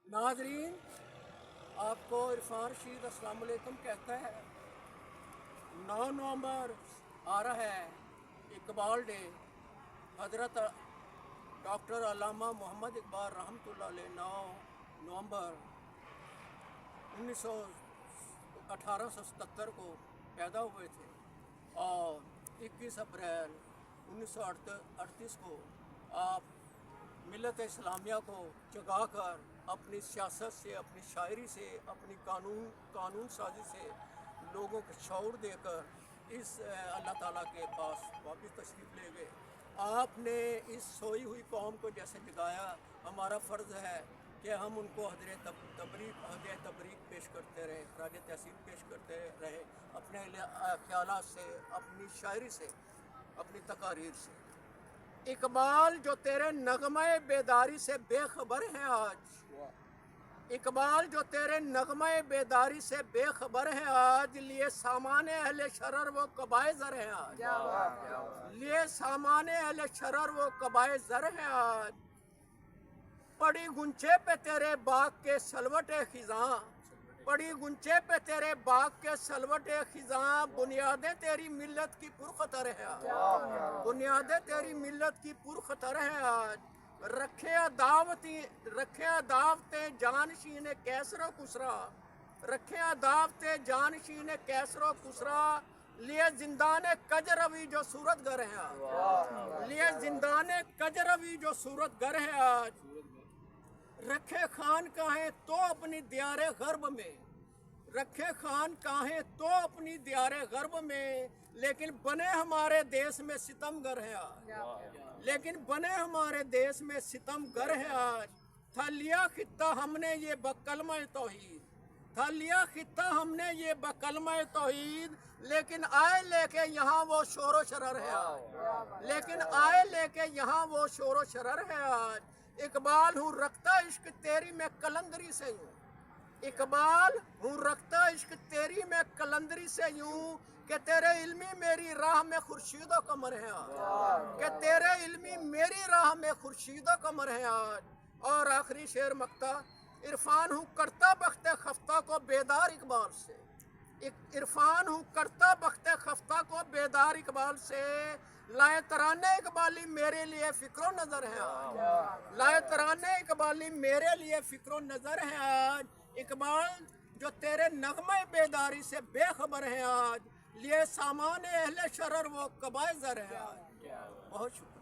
नाजरीन, आपको इरफान रशीद अस्सलाम वालेकुम कहता है। 9 नवंबर आ रहा है, इकबाल डे। हजरत डॉक्टर अल्लामा मोहम्मद इकबाल रहमतुल्लाह अलैह 9 नवंबर 1877 को पैदा हुए थे और 21 अप्रैल 1938 को आप मिलत इस्लामिया को जगा कर अपनी सियासत से, अपनी शायरी से, अपनी कानून साजी से लोगों को शऊर देकर इस अल्लाह ताला के पास वापस तशरीफ़ ले गए। आपने इस सोई हुई कौम को जैसे जगाया, हमारा फ़र्ज़ है कि हम उनको हदर तबरीक पेश करते रहे, खराज तहसीन पेश करते रहे, अपने ख्यालात से, अपनी शायरी से, अपनी तकारीर से। इकबाल जो तेरे नगमे बेदारी से बेखबर है आज, इकबाल जो तेरे नगमे बेदारी से बेखबर है आज, लिए सामाने अहले शरर वो कबाए ज़र है आज, लिए सामाने अहले शरर वो कबाए ज़र है आज। पड़ी गुंचे पे तेरे बाग के सलवटे खिज़ां, पड़ी गुंचे पे तेरे बाग के सलवटे खिज़ां, बुनियादें तेरी मिल्लत की पुरखतर है आज, बुनियादें तेरी मिल्लत की पुरखतर है आज। रखे दावतें जानशीन कैसरो कुसरा, रखे दावतें जानशीन कैसरो कुसरा, लिए जिंदाने कजरवी जो सूरत गर है आज, लिए जिंदाने कजरवी जो सूरत गर है आज। रखे खान काहे तो अपनी दियारे गर्ब में, रखे खान काहे तो अपनी दियारे गर्ब में, लेकिन बने हमारे देश में सितमगर है आज, लेकिन बने हमारे देश में सितमगर है आज। था लिया खित्ता हमने ये बकलमा तौहीद, था लिया खित्ता हमने ये बकलमा तौहीद, लेकिन आए लेके यहाँ वो शोरो शरर है आज, लेकिन आए लेके यहाँ वो शोरो शरर है आज। इकबाल हूँ रखता इश्क तेरी मैं कलंदरी से यूँ, इकबाल हूँ रखता इश्क तेरी मैं कलंदरी से यूँ, कि तेरे इल्मी मेरी राह में खुर्शीदो कमर है आज, कि तेरे इल्मी मेरी राह में खुर्शीदो कमर है आज। और आखिरी शेर मक्ता, इरफान हूँ करता बख्ते खफ्ता को बेदार इकबाल से, इरफान हूँ करता बख्ते खफ्ता को बेदार इकबाल से, लाए तराने इकबाली मेरे लिए फिक्रो नजर है आज, लाए तराने इकबाली मेरे लिए फिक्रो नजर है आज। इकबाल जो तेरे नगमे बेदारी से बेखबर है आज, लिए सामाने अहले शरर वो कबाए ज़र है आज। बहुत शुक्रिया।